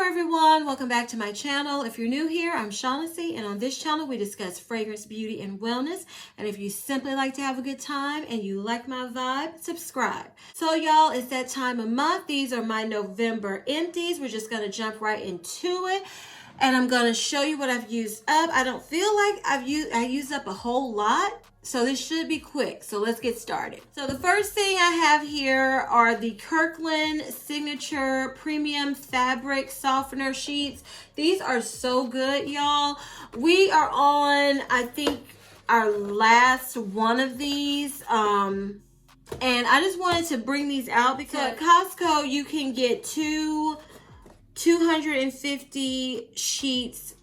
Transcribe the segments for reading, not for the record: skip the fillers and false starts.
everyone, welcome back to my channel. If you're new here, I'm Shaughnessy, and on this channel we discuss fragrance, beauty, and wellness. And if you simply like to have a good time and you like my vibe, subscribe. So y'all, it's that time of month. These are my November empties. We're just gonna jump right into it, and I'm gonna show you what I've used up. I don't feel like I used up a whole lot, so this should be quick. So let's get started. So the first thing I have here are the Kirkland Signature Premium Fabric Softener Sheets. These are so good, y'all. We are on, I think, our last one of these. And I just wanted to bring these out because at Costco you can get 250 sheets.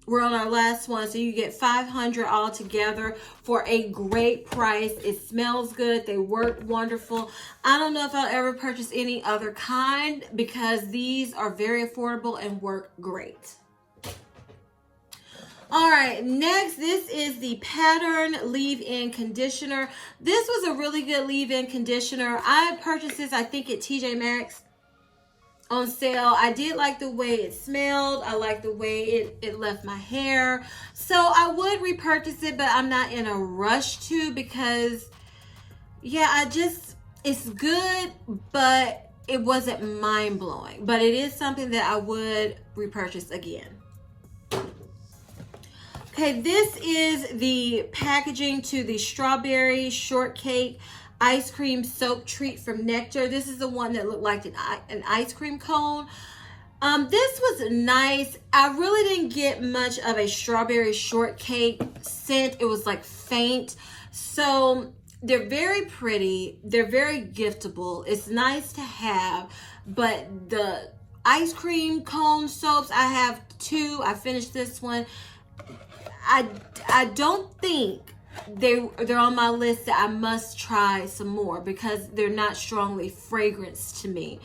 We're on our last one, so you get 500 all together for a great price. It smells good. They work wonderful. I don't know if I'll ever purchase any other kind because these are very affordable and work great. All right, next, this is the Pattern Leave-In Conditioner. This was a really good leave-in conditioner. I purchased this, I think, at TJ Maxx on sale. I did like the way it smelled. I like the way it left my hair. So I would repurchase it, but I'm not in a rush to because, yeah, it's good, but it wasn't mind-blowing. But it is something that I would repurchase again. Okay, this is the packaging to the Strawberry Shortcake Ice Cream Soap Treat from Nectar. This is the one that looked like an ice cream cone. This was nice. I really didn't get much of a strawberry shortcake scent. It was like faint. So they're very pretty. They're very giftable. It's nice to have. But the ice cream cone soaps, I have two. I finished this one. I don't think they're on my list that I must try some more because they're not strongly fragranced to me.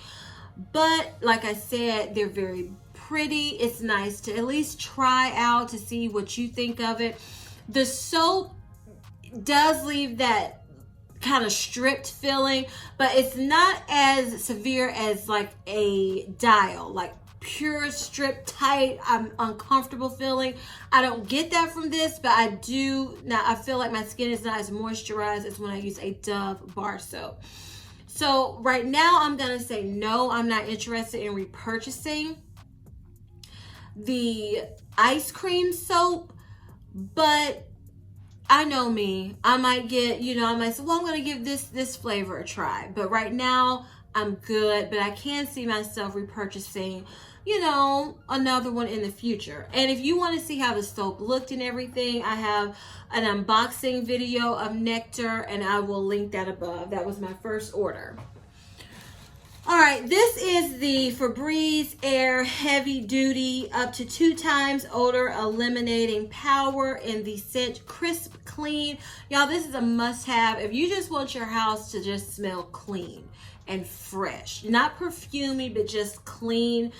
But like I said, they're very pretty. It's nice to at least try out to see what you think of it. The soap does leave that kind of stripped feeling, but it's not as severe as like a dial, like pure strip tight, I'm uncomfortable feeling. I don't get that from this, but I do. Now I feel like my skin is not as moisturized as when I use a Dove bar soap. So right now I'm gonna say no, I'm not interested in repurchasing the ice cream soap, but I know me, I might get, I might say, well, I'm gonna give this flavor a try, but right now I'm good. But I can see myself repurchasing another one in the future. And if you want to see how the soap looked and everything, I have an unboxing video of Nectar, and I will link that above. That was my first order. All right, this is the Febreze Air Heavy Duty up to 2 times odor eliminating power in the scent Crisp Clean. Y'all, this is a must-have if you just want your house to just smell clean and fresh. Not perfumey, but just clean.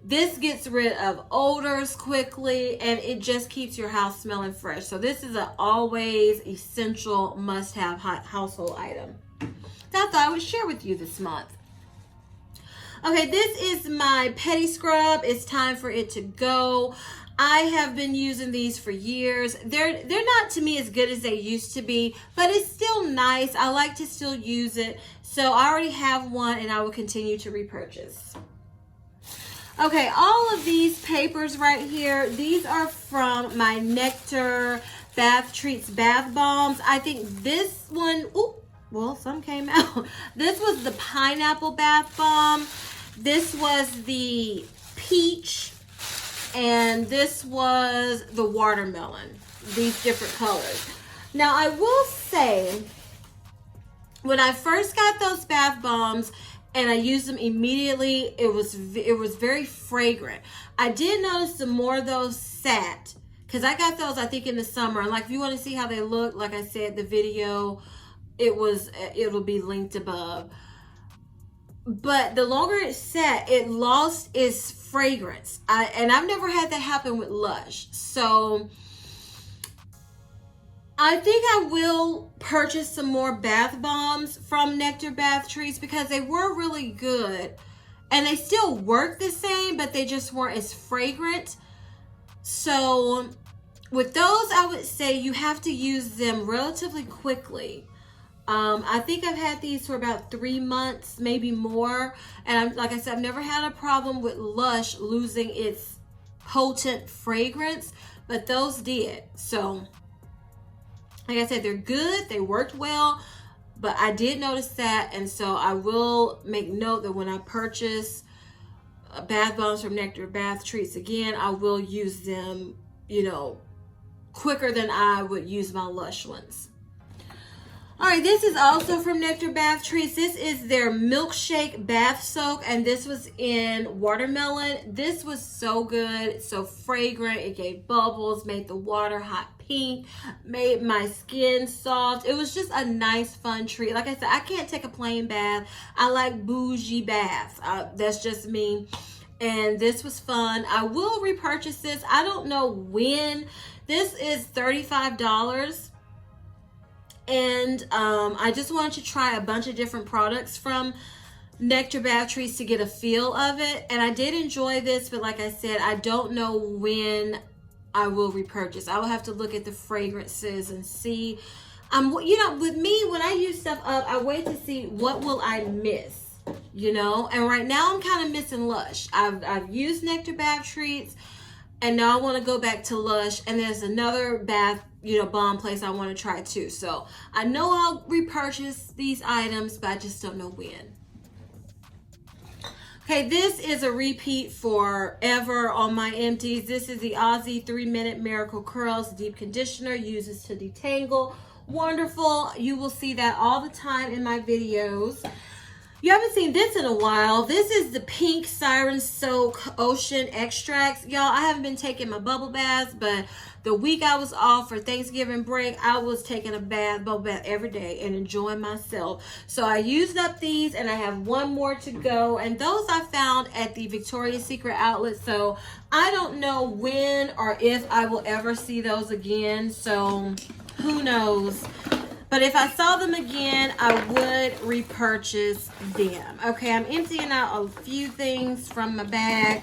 This gets rid of odors quickly, and it just keeps your house smelling fresh. So this is an always essential must-have household item that I thought I would share with you this month. Okay, this is my Pedi Scrub. It's time for it to go. I have been using these for years. They're not, to me, as good as they used to be, but it's still nice. I like to still use it. So I already have one, and I will continue to repurchase. Okay, all of these papers right here, these are from my Nectar Bath Treats Bath Bombs. I think this one, some came out. This was the Pineapple Bath Bomb. This was the Peach. And this was the Watermelon. These different colors. Now, I will say, when I first got those bath bombs, and I used them immediately, it was very fragrant. I did notice the more those sat, because I got those, I think, in the summer. And like, if you want to see how they look, like I said, the video, it'll be linked above. But the longer it sat, it lost its fragrance. And I've never had that happen with Lush. So I think I will purchase some more bath bombs from Nectar Bath Treats because they were really good. and they still work the same, but they just weren't as fragrant. So with those, I would say you have to use them relatively quickly. I think I've had these for about 3 months, maybe more. And like I said, I've never had a problem with Lush losing its potent fragrance, but those did. So like I said, they're good. They worked well, but I did notice that. And so I will make note that when I purchase bath bombs from Nectar Bath Treats again, I will use them, you know, quicker than I would use my Lush ones. All right, this is also from Nectar Bath Treats. This is their Milkshake Bath Soak, and this was in watermelon. This was so good, so fragrant. It gave bubbles, made the water hot pink, made my skin soft. It was just a nice, fun treat. Like I said, I can't take a plain bath. I like bougie baths. That's just me. And this was fun. I will repurchase this. I don't know when. This is $35. And I just wanted to try a bunch of different products from Nectar Bath Treats to get a feel of it. And I did enjoy this, but like I said, I don't know when I will repurchase. I will have to look at the fragrances and see. You know, with me, when I use stuff up, I wait to see what will I miss, you know. And right now I'm kind of missing Lush. I've used Nectar Bath Treats, and now I want to go back to Lush. And there's another bath, you know, bomb place I want to try too. So I know I'll repurchase these items, but I just don't know when. Okay, this is a repeat forever on my empties. This is the Aussie 3-Minute Miracle Curls Deep Conditioner. Uses to detangle. Wonderful. You will see that all the time in my videos. You haven't seen this in a while. This is the Pink Siren Soak Ocean Extracts. Y'all, I haven't been taking my bubble baths, but the week I was off for Thanksgiving break, I was taking a bubble bath every day and enjoying myself. So I used up these, and I have one more to go. And those I found at the Victoria's Secret outlet. So I don't know when or if I will ever see those again. So who knows? But if I saw them again, I would repurchase them. Okay, I'm emptying out a few things from my bag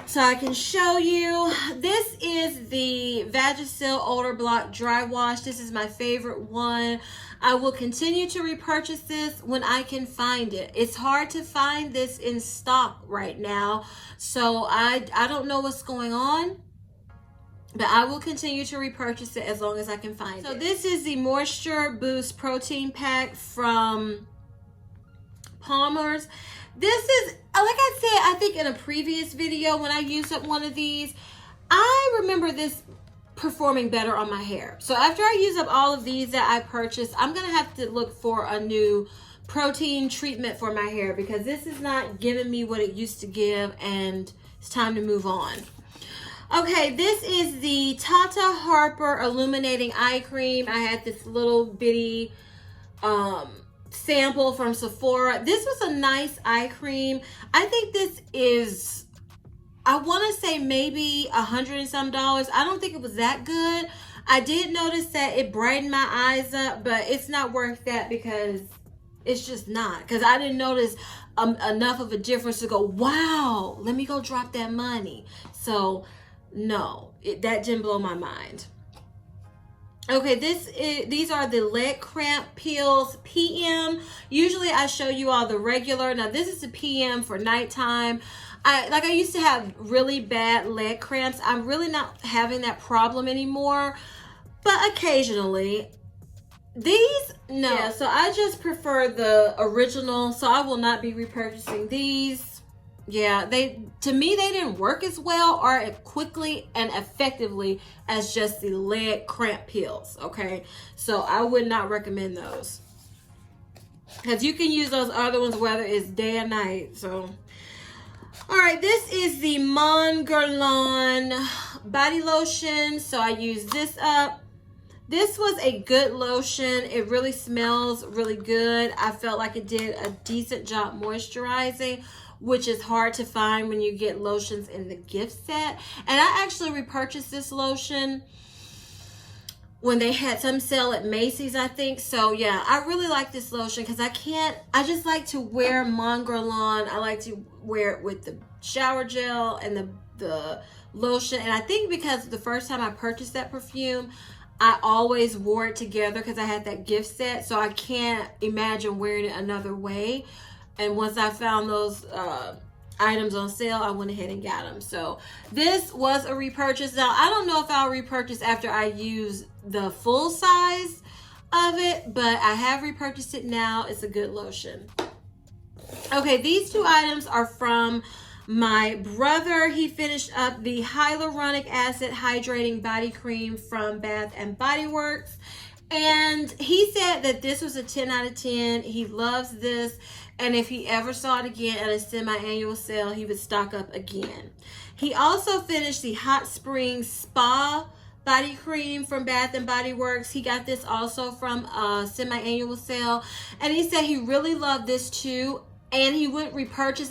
so I can show you. This is the Vagisil Odor Block Dry Wash. This is my favorite one. I will continue to repurchase this when I can find it. It's hard to find this in stock right now, so I don't know what's going on. But I will continue to repurchase it as long as I can find it. So this is the Moisture Boost Protein Pack from Palmer's. This is, like I said, I think in a previous video when I used up one of these, I remember this performing better on my hair. So after I use up all of these that I purchased, I'm going to have to look for a new protein treatment for my hair because this is not giving me what it used to give, and it's time to move on. Okay, this is the Tata Harper Illuminating Eye Cream. I had this little bitty sample from Sephora. This was a nice eye cream. I think this is, I want to say maybe $100 and some. I don't think it was that good. I did notice that it brightened my eyes up, but it's not worth that because it's just not. Because I didn't notice enough of a difference to go, wow, let me go drop that money. So no, that didn't blow my mind. Okay, these are the Leg Cramp Peels PM. Usually I show you all the regular. Now this is the PM for nighttime. I used to have really bad leg cramps. I'm really not having that problem anymore, but occasionally. These, no. Yeah, so I just prefer the original, so I will not be repurchasing these. Yeah, to me, they didn't work as well or as quickly and effectively as just the leg cramp peels, okay? So I would not recommend those. Because you can use those other ones whether it's day or night, so. All right, this is the Mongolon body lotion. So I use this up. This was a good lotion. It really smells really good. I felt like it did a decent job moisturizing, which is hard to find when you get lotions in the gift set. And I actually repurchased this lotion when they had some sale at Macy's, I think. So yeah, I really like this lotion because I just like to wear Mongolon. I like to wear it with the shower gel and the lotion. And I think because the first time I purchased that perfume, I always wore it together because I had that gift set. So I can't imagine wearing it another way. And once I found those items on sale, I went ahead and got them. So this was a repurchase. Now, I don't know if I'll repurchase after I use the full size of it, but I have repurchased it now. It's a good lotion. Okay, these two items are from my brother. He finished up the Hyaluronic Acid Hydrating Body Cream from Bath and Body Works. And he said that this was a 10 out of 10. He loves this. And if he ever saw it again at a semi-annual sale, he would stock up again. He also finished the Hot Springs Spa Body Cream from Bath and Body Works. He got this also from a semi-annual sale. And he said he really loved this too. And he would repurchase,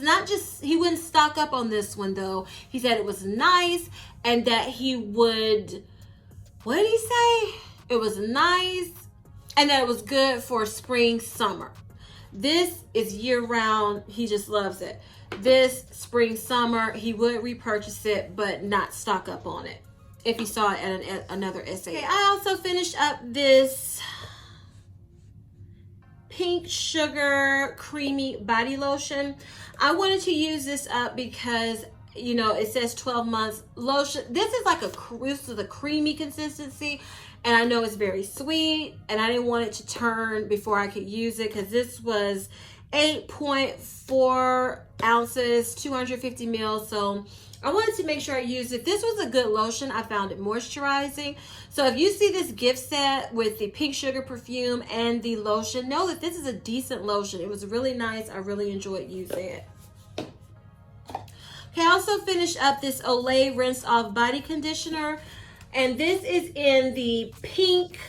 he wouldn't stock up on this one though. He said it was nice and that he would, what did he say? It was nice and that it was good for spring, summer. This is year round. He just loves it. This spring, summer, he would repurchase it, but not stock up on it if he saw it at another SA. Okay, I also finished up this Pink Sugar Creamy Body Lotion. I wanted to use this up because, you know, it says 12 months lotion. This is like this is a creamy consistency. And I know it's very sweet, and I didn't want it to turn before I could use it because this was 8.4 ounces, 250 mils. So I wanted to make sure I used it. This was a good lotion. I found it moisturizing. So if you see this gift set with the Pink Sugar perfume and the lotion, know that this is a decent lotion. It was really nice. I really enjoyed using it. Okay, I also finished up this Olay Rinse Off Body Conditioner. And this is in the pink.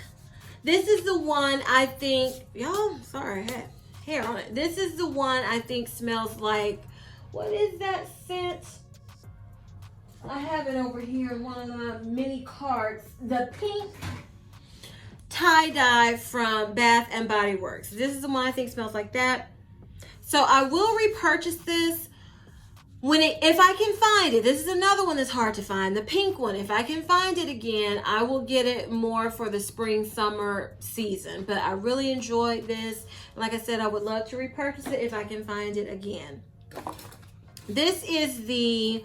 This is the one I think, y'all, sorry, I had hair on it. This is the one I think smells like, what is that scent? I have it over here in one of my mini carts. The pink tie-dye from Bath and Body Works. This is the one I think smells like that. So I will repurchase this if I can find it. This is another one that's hard to find, the pink one. If I can find it again, I will get it more for the spring summer season. But I really enjoyed this. Like I said, I would love to repurchase it if I can find it again. This is the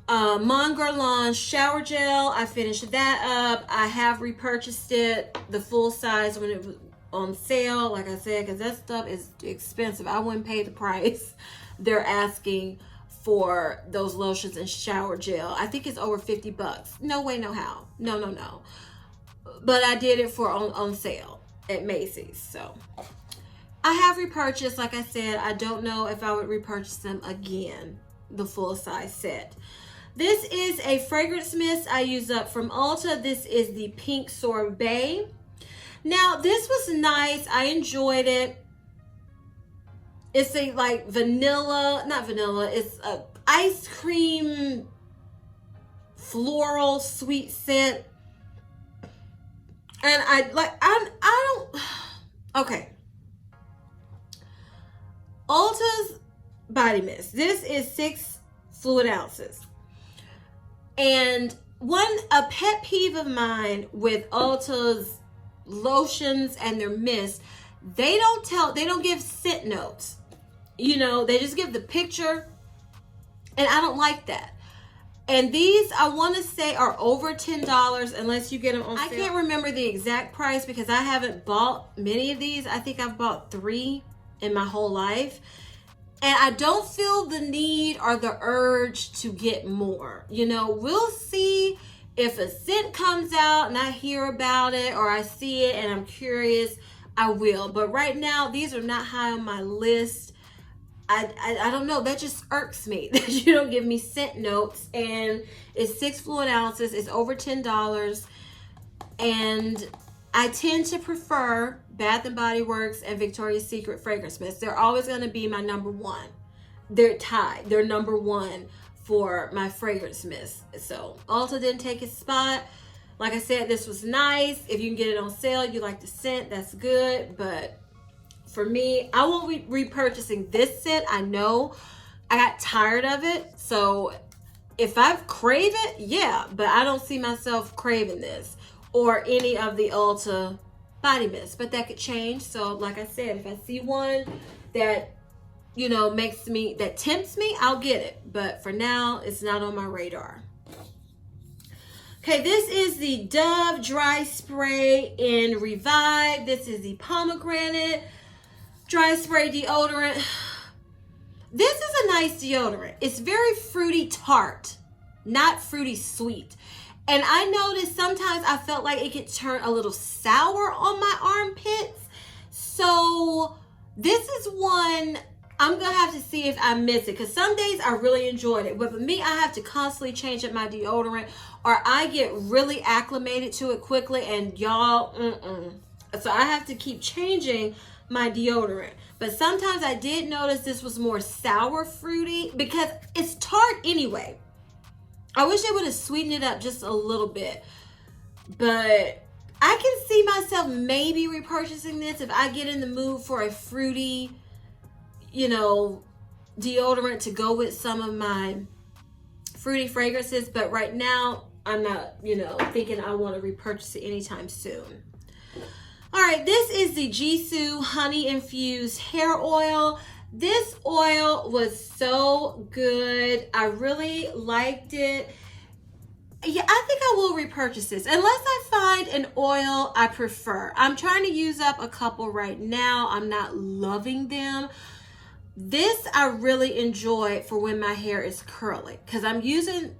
Mongolon shower gel. I finished that up. I have repurchased it, the full size, when it was on sale, like I said, because that stuff is expensive. I wouldn't pay the price they're asking for those lotions and shower gel. I think it's over 50 bucks. No way, no how. No. But I did it for on sale at Macy's. So I have repurchased, like I said, I don't know if I would repurchase them again, the full size set. This is a fragrance mist I use up from Ulta. This is the Pink Sorbet. Now, this was nice. I enjoyed it. It's a like vanilla, not vanilla, it's a ice cream floral sweet scent. And I don't, okay. Ulta's body mist. This is 6 fluid ounces. And a pet peeve of mine with Ulta's lotions and their mist, they don't give scent notes. You know, they just give the picture, and I don't like that. And these, I want to say, are over $10 unless you get them on sale. I can't remember the exact price because I haven't bought many of these. I think I've bought 3 in my whole life. And I don't feel the need or the urge to get more. You know, we'll see if a scent comes out and I hear about it or I see it and I'm curious, I will. But right now, these are not high on my list. I don't know, that just irks me that you don't give me scent notes. And it's 6 fluid ounces, it's over $10, and I tend to prefer Bath and Body Works and Victoria's Secret fragrance mist. They're always going to be my number one. They're tied, they're number one for my fragrance mist. So Ulta didn't take its spot. Like I said, this was nice. If you can get it on sale, you like the scent, that's good. But for me, I won't be repurchasing this scent. I know I got tired of it. So if I crave it, yeah. But I don't see myself craving this or any of the Ulta body mist. But that could change. So like I said, if I see one that, you know, makes me, that tempts me, I'll get it. But for now, it's not on my radar. Okay, this is the Dove Dry Spray in Revive. This is the pomegranate dry spray deodorant. This is a nice deodorant. It's very fruity tart, not fruity sweet. And I noticed sometimes I felt like it could turn a little sour on my armpits. So this is one I'm gonna have to see if I miss it, because some days I really enjoyed it, but for me, I have to constantly change up my deodorant or I get really acclimated to it quickly, and y'all, so I have to keep changing my deodorant. But sometimes I did notice this was more sour fruity because it's tart anyway. I wish they would have sweetened it up just a little bit, but I can see myself maybe repurchasing this if I get in the mood for a fruity, you know, deodorant to go with some of my fruity fragrances. But right now, I'm not, you know, thinking I want to repurchase it anytime soon. All right, this is the Jisu Honey Infused Hair Oil. This oil was so good. I really liked it. Yeah, I think I will repurchase this unless I find an oil I prefer. I'm trying to use up a couple right now. I'm not loving them. This I really enjoy for when my hair is curly, because I'm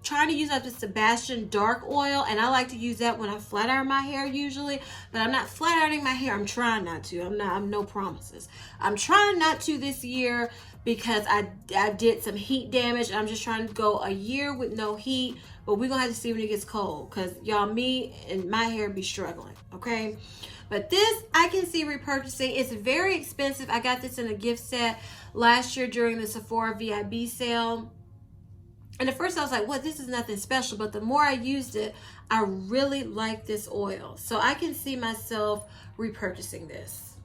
trying to use up the Sebastian Dark Oil, and I like to use that when I flat iron my hair usually, but I'm not flat ironing my hair. I'm trying not to. I'm no promises. I'm trying not to this year because I did some heat damage. I'm just trying to go a year with no heat, but we're gonna have to see when it gets cold, because y'all, me and my hair be struggling, okay? But this I can see repurchasing. It's very expensive. I got this in a gift set last year during the Sephora VIB sale. And at first I was like, what, this is nothing special. But the more I used it, I really like this oil. So I can see myself repurchasing this.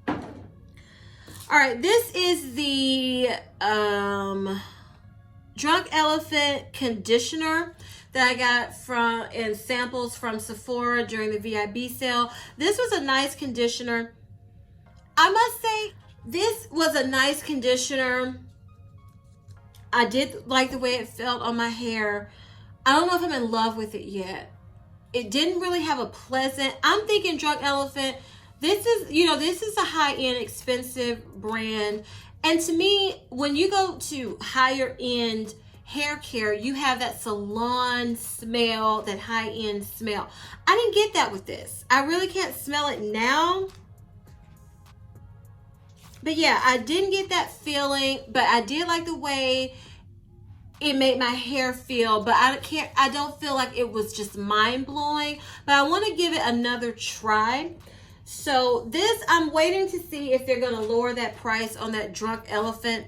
All right, this is the Drunk Elephant conditioner that I got in samples from Sephora during the VIB sale. This was a nice conditioner. I must say, this was a nice conditioner. I did like the way it felt on my hair. I don't know if I'm in love with it yet. It didn't really have a pleasant, I'm thinking Drunk Elephant, this is, you know, this is a high-end expensive brand. And to me, when you go to higher end hair care, you have that salon smell, that high-end smell. I didn't get that with this. I really can't smell it now. But yeah, I didn't get that feeling, but I did like the way it made my hair feel, but I don't feel like it was just mind-blowing, but I want to give it another try. So this, I'm waiting to see if they're going to lower that price on that Drunk Elephant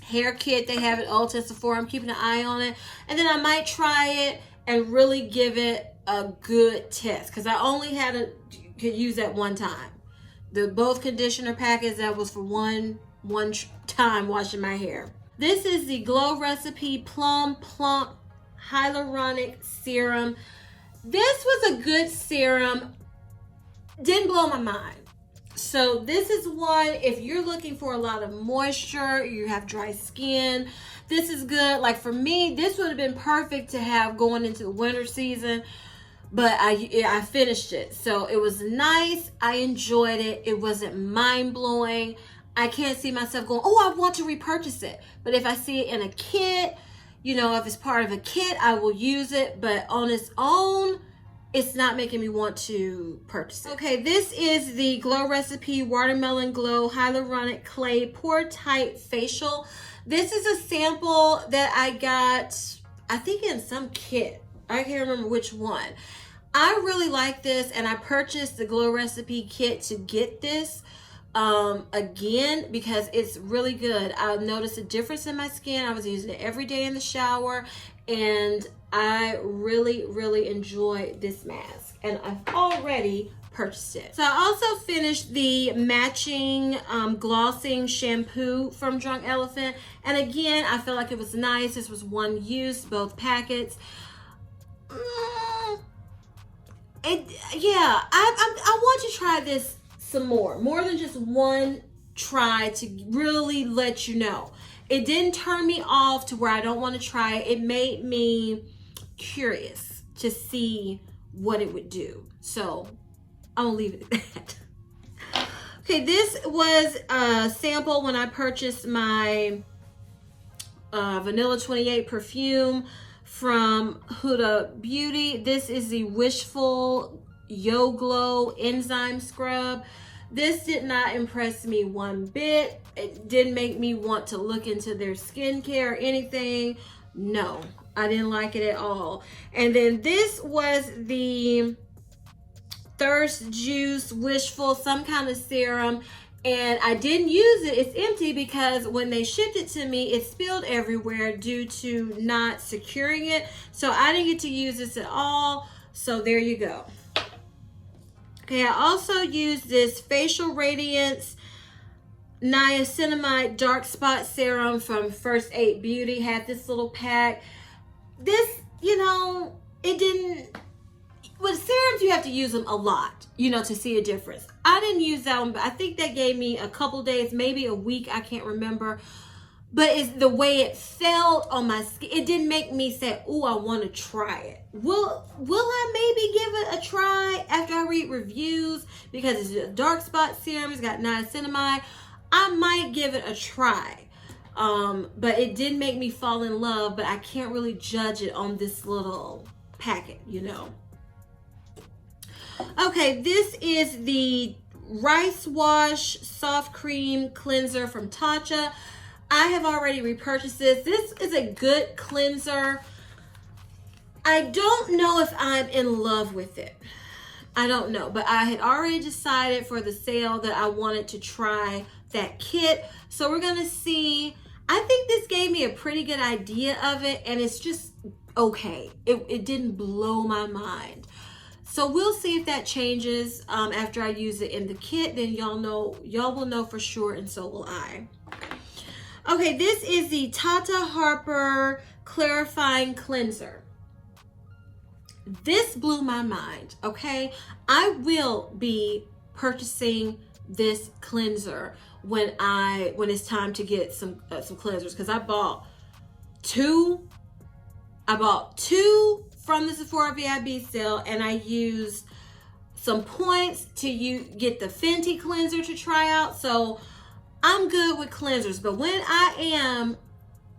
hair kit they have at Ulta, Sephora. I'm keeping an eye on it, and then I might try it and really give it a good test, because I only could use that one time. The both conditioner packets, that was for one time washing my hair. This is the Glow Recipe Plum Plump Hyaluronic Serum. This was a good serum. Didn't blow my mind. So this is one, if you're looking for a lot of moisture, you have dry skin, this is good. Like for me, this would have been perfect to have going into the winter season. But I finished it. So it was nice. I enjoyed it. It wasn't mind-blowing. I can't see myself going, oh, I want to repurchase it. But if I see it in a kit, you know, if it's part of a kit, I will use it. But on its own, it's not making me want to purchase it. Okay, this is the Glow Recipe Watermelon Glow Hyaluronic Clay Pore Tight Facial. This is a sample that I got, I think in some kit. I can't remember which one. I really like this, and I purchased the Glow Recipe kit to get this. again, because it's really good. I noticed a difference in my skin. I was using it every day in the shower, and I really, really enjoy this mask, and I've already purchased it. So I also finished the matching glossing shampoo from Drunk Elephant, and again, I felt like it was nice. This was one use, both packets. I want to try this some more than just one try, to really let you know. It didn't turn me off to where I don't want to try it. It made me curious to see what it would do. So I'm gonna leave it at that. Okay, this was a sample when I purchased my Vanilla 28 perfume from Huda Beauty. This is the Wishful Yo Glow Enzyme Scrub. This did not impress me one bit. It didn't make me want to look into their skincare or anything. No, I didn't like it at all. And then this was the Thirst Juice Wishful, some kind of serum. And I didn't use it. It's empty because when they shipped it to me, it spilled everywhere due to not securing it. So I didn't get to use this at all. So there you go. Okay, I also used this Facial Radiance Niacinamide Dark Spot Serum from First Aid Beauty. Had this little pack. This, you know, it didn't... With serums, you have to use them a lot, you know, to see a difference. I didn't use that one, but I think that gave me a couple days, maybe a week, I can't remember. But it's the way it felt on my skin. It didn't make me say, "Ooh, I want to try it." Will I maybe give it a try after I read reviews? Because it's a dark spot serum, it's got niacinamide. I might give it a try. But it did make me fall in love, but I can't really judge it on this little packet, you know. Okay, this is the Rice Wash Soft Cream Cleanser from Tata. I have already repurchased this. This is a good cleanser. I don't know if I'm in love with it. I don't know, but I had already decided for the sale that I wanted to try that kit. So we're gonna see. I think this gave me a pretty good idea of it, and it's just okay. It didn't blow my mind. So we'll see if that changes after I use it in the kit. Then y'all will know for sure, and so will I. Okay, this is the Tata Harper Clarifying Cleanser. This blew my mind, okay? I will be purchasing this cleanser when it's time to get some cleansers, because I bought two from the Sephora VIB sale, and I used some points to get the Fenty cleanser to try out. So I'm good with cleansers, but when I am,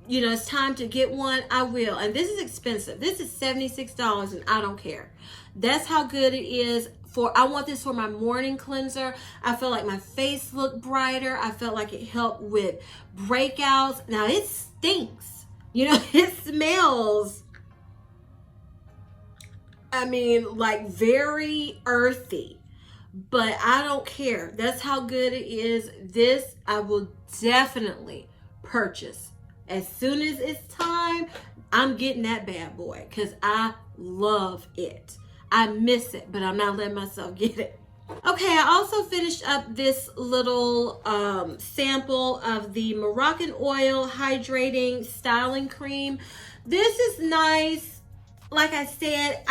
you know, it's time to get one, I will. And this is expensive. This is $76, and I don't care. That's how good it is. I want this for my morning cleanser. I feel like my face looked brighter. I felt like it helped with breakouts. Now it stinks. You know, it smells, I mean, like very earthy, but I don't care. That's how good it is. This I will definitely purchase. As soon as it's time, I'm getting that bad boy because I love it. I miss it, but I'm not letting myself get it. Okay, I also finished up this little sample of the Moroccan Oil Hydrating Styling Cream. This is nice. Like I said,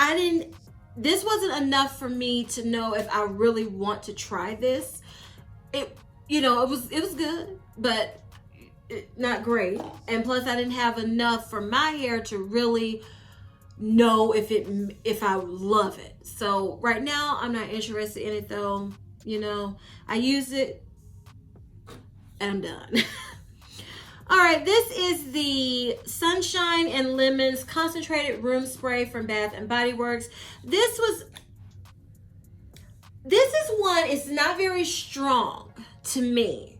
this wasn't enough for me to know if I really want to try this. It was good, but not great. And plus I didn't have enough for my hair to really know if I love it. So right now I'm not interested in it though. You know, I use it and I'm done. All right, this is the Sunshine and Lemons Concentrated Room Spray from Bath and Body Works. This is one, it's not very strong to me.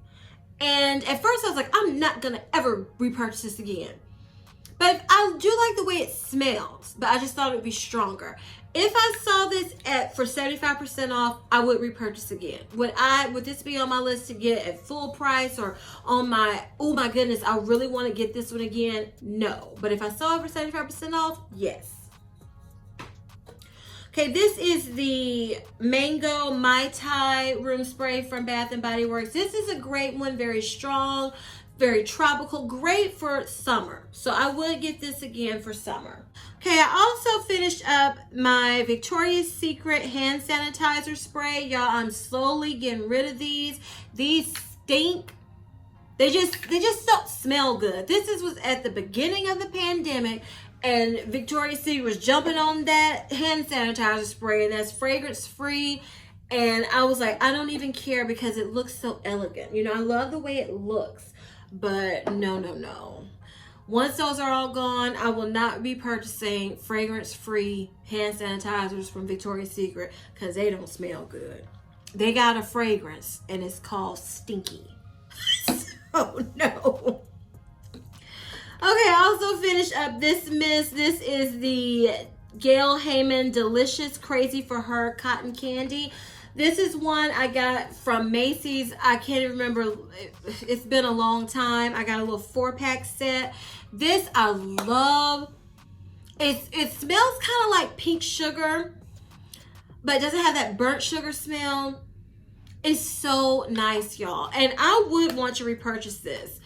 And at first I was like, I'm not gonna ever repurchase this again. But I do like the way it smells, but I just thought it would be stronger. If I saw this for 75% off, I would repurchase again. Would this be on my list to get at full price or on my, oh my goodness, I really want to get this one again? No. But if I saw it for 75% off, yes. Okay, this is the Mango Mai Tai Room Spray from Bath & Body Works. This is a great one, very strong, very tropical, great for summer. So I would get this again for summer. Okay, I also finished up my Victoria's Secret hand sanitizer spray. Y'all, I'm slowly getting rid of these. These stink. They just don't smell good. This was at the beginning of the pandemic, and Victoria's Secret was jumping on that hand sanitizer spray, and that's fragrance free. And I was like, I don't even care because it looks so elegant. You know, I love the way it looks, but no. Once those are all gone, I will not be purchasing fragrance-free hand sanitizers from Victoria's Secret because they don't smell good. They got a fragrance, and it's called Stinky. So, no. Okay, I also finished up this mist. This is the Gail Heyman Delicious Crazy for Her Cotton Candy. This is one I got from Macy's. I can't even remember. It's been a long time. I got a little 4-pack set. This I love. It smells kind of like pink sugar, but it doesn't have that burnt sugar smell. It's so nice, y'all. And I would want to repurchase this.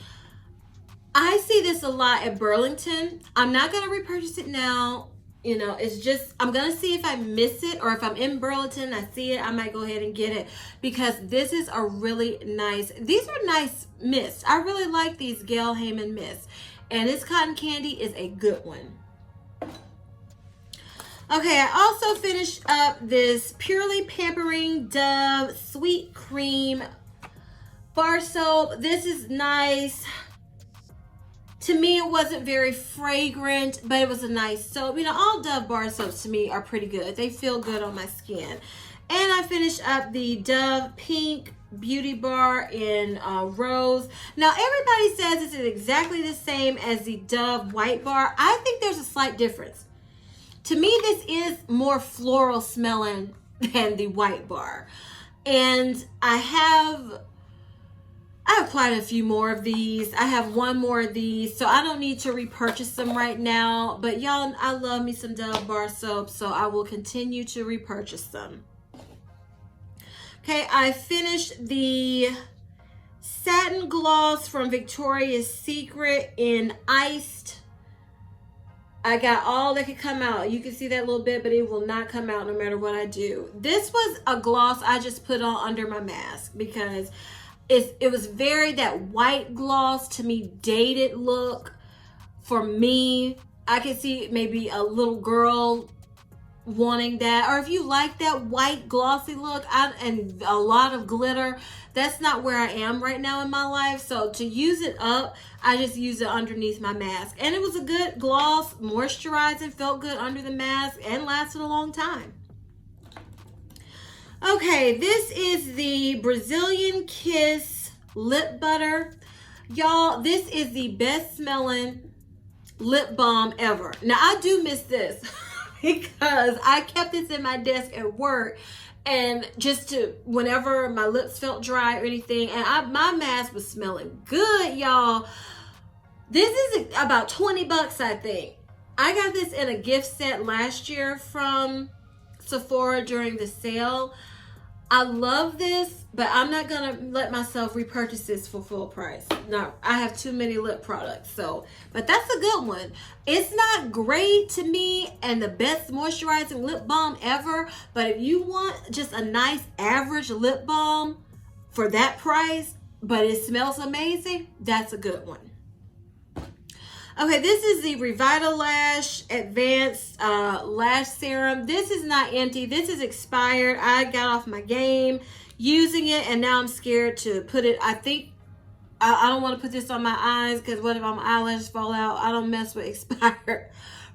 I see this a lot at Burlington. I'm not going to repurchase it now. You know, it's just, I'm going to see if I miss it, or if I'm in Burlington, I see it, I might go ahead and get it, because this is a really nice, these are nice mists. I really like these Gail Heyman mists, and this cotton candy is a good one. Okay, I also finished up this Purely Pampering Dove Sweet Cream Bar Soap. This is nice. To me, it wasn't very fragrant, but it was a nice soap. You know, all Dove bar soaps to me are pretty good. They feel good on my skin. And I finished up the Dove Pink Beauty Bar in Rose. Now, everybody says this is exactly the same as the Dove White Bar. I think there's a slight difference. To me, this is more floral smelling than the White Bar. And I have quite a few more of these. I have one more of these, so I don't need to repurchase them right now. But y'all, I love me some Dove bar soap, so I will continue to repurchase them. Okay, I finished the Satin Gloss from Victoria's Secret in Iced. I got all that could come out. You can see that a little bit, but it will not come out no matter what I do. This was a gloss I just put on under my mask because it was very that white gloss, to me, dated look. For me, I could see maybe a little girl wanting that, or if you like that white glossy look and a lot of glitter, that's not where I am right now in my life. So to use it up, I just use it underneath my mask, and it was a good gloss, moisturizing, felt good under the mask, and lasted a long time. Okay, this is the Brazilian Kiss Lip Butter. Y'all, this is the best smelling lip balm ever. Now, I do miss this because I kept this in my desk at work, and just to whenever my lips felt dry or anything, and my mask was smelling good, y'all. This is about 20 bucks, I think. I got this in a gift set last year from Sephora during the sale. I love this, but I'm not gonna let myself repurchase this for full price. No, I have too many lip products, but that's a good one. It's not great to me and the best moisturizing lip balm ever, but if you want just a nice average lip balm for that price, but it smells amazing, that's a good one. Okay, this is the Revitalash Advanced Lash Serum. This is not empty. This is expired. I got off my game using it, and now I'm scared to put it. I think I don't want to put this on my eyes because what if my eyelashes fall out? I don't mess with expired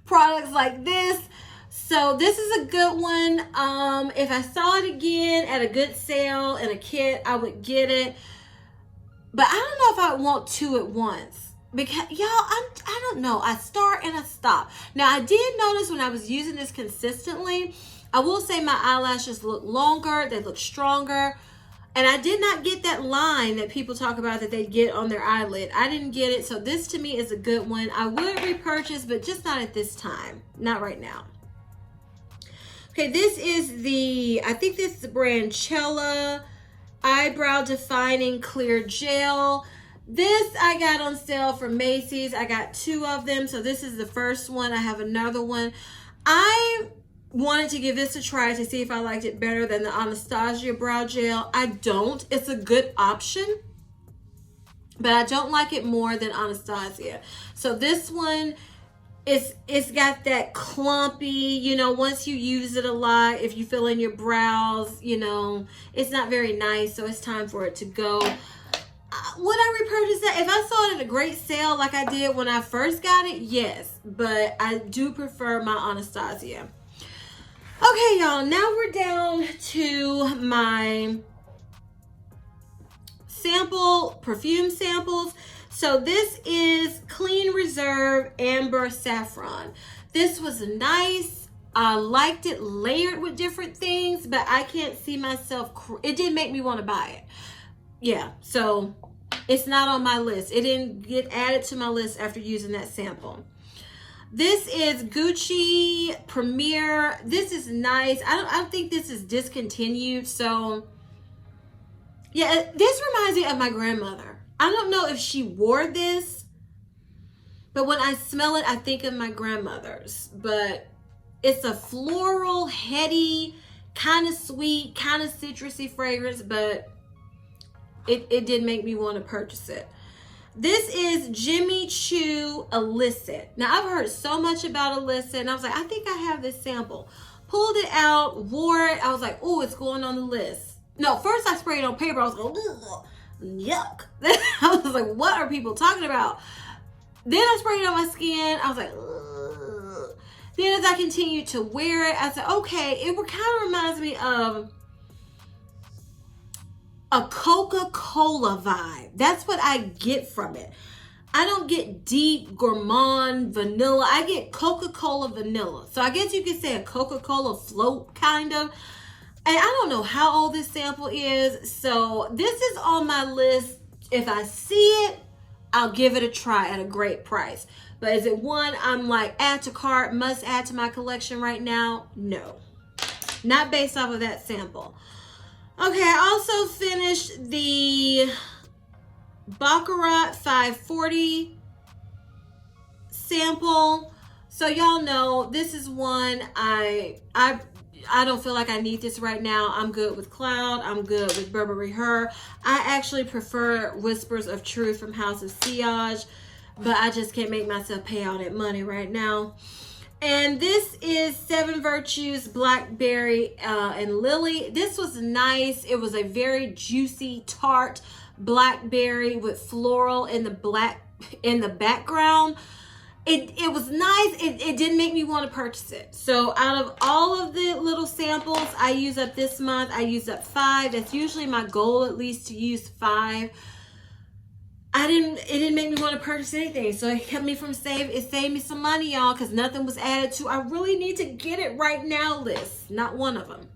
products like this. So this is a good one. If I saw it again at a good sale in a kit, I would get it. But I don't know if I want two at once. Because y'all, I don't know. I start and I stop. Now, I did notice when I was using this consistently, I will say my eyelashes look longer. They look stronger. And I did not get that line that people talk about that they get on their eyelid. I didn't get it. So this to me is a good one. I would repurchase, but just not at this time. Not right now. Okay, this is the, I think this is the Branchella Eyebrow Defining Clear Gel. This I got on sale from Macy's. I got 2 of them. So this is the first one. I have another one. I wanted to give this a try to see if I liked it better than the Anastasia Brow Gel. I don't. It's a good option, but I don't like it more than Anastasia. So this one, it's got that clumpy, you know, once you use it a lot, if you fill in your brows, you know, it's not very nice. So it's time for it to go. Would I repurchase that? If I saw it at a great sale like I did when I first got it, yes. But I do prefer my Anastasia. Okay, y'all, now we're down to my perfume samples. So this is Clean Reserve Amber Saffron. This was nice. I liked it layered with different things, but I can't see myself. It didn't make me want to buy it. Yeah, so it's not on my list. It didn't get added to my list after using that sample. This is Gucci Premier. This is nice. I don't think this is discontinued. So yeah, this reminds me of my grandmother. I don't know if she wore this, but when I smell it, I think of my grandmother's. But it's a floral, heady, kind of sweet, kind of citrusy fragrance, but it did make me want to purchase it. This is Jimmy Choo Illicit. Now, I've heard so much about Illicit, and I was like, I think I have this sample. Pulled it out, wore it. I was like, oh, it's going on the list. No, first I sprayed it on paper. I was like, ugh, yuck. I was like, what are people talking about? Then I sprayed it on my skin. I was like, ugh. Then as I continued to wear it, I said, okay, it kind of reminds me of a Coca-Cola vibe. That's what I get from it. I don't get deep gourmand vanilla. I get Coca-Cola vanilla. So I guess you could say a Coca-Cola float kind of. And I don't know how old this sample is. So this is on my list. If I see it, I'll give it a try at a great price. But is it one I'm like, add to cart, must add to my collection right now? No. Not based off of that sample. Okay, I also finished the Baccarat 540 sample. So y'all know this is one I don't feel like I need this right now. I'm good with Cloud. I'm good with Burberry Her. I actually prefer Whispers of Truth from House of Sillage, but I just can't make myself pay all that money right now. And this is Seven Virtues Blackberry and Lily. This was nice. It was a very juicy, tart blackberry with floral in the background. It was nice. It didn't make me want to purchase it. So out of all of the little samples I use up this month, I used up 5. That's usually my goal, at least, to use 5. It didn't make me want to purchase anything. So it kept me from it saved me some money, y'all, because nothing was added to I really need to get it right now list. Not one of them.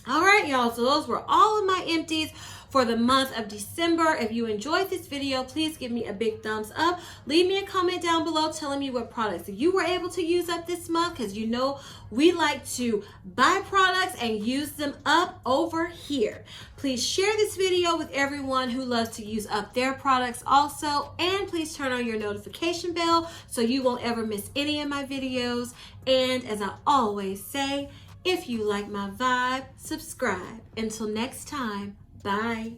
All right, y'all. So those were all of my empties for the month of December. If you enjoyed this video, please give me a big thumbs up. Leave me a comment down below telling me what products you were able to use up this month, because you know we like to buy products and use them up over here. Please share this video with everyone who loves to use up their products also, and please turn on your notification bell so you won't ever miss any of my videos. And as I always say, if you like my vibe, subscribe. Until next time, bye.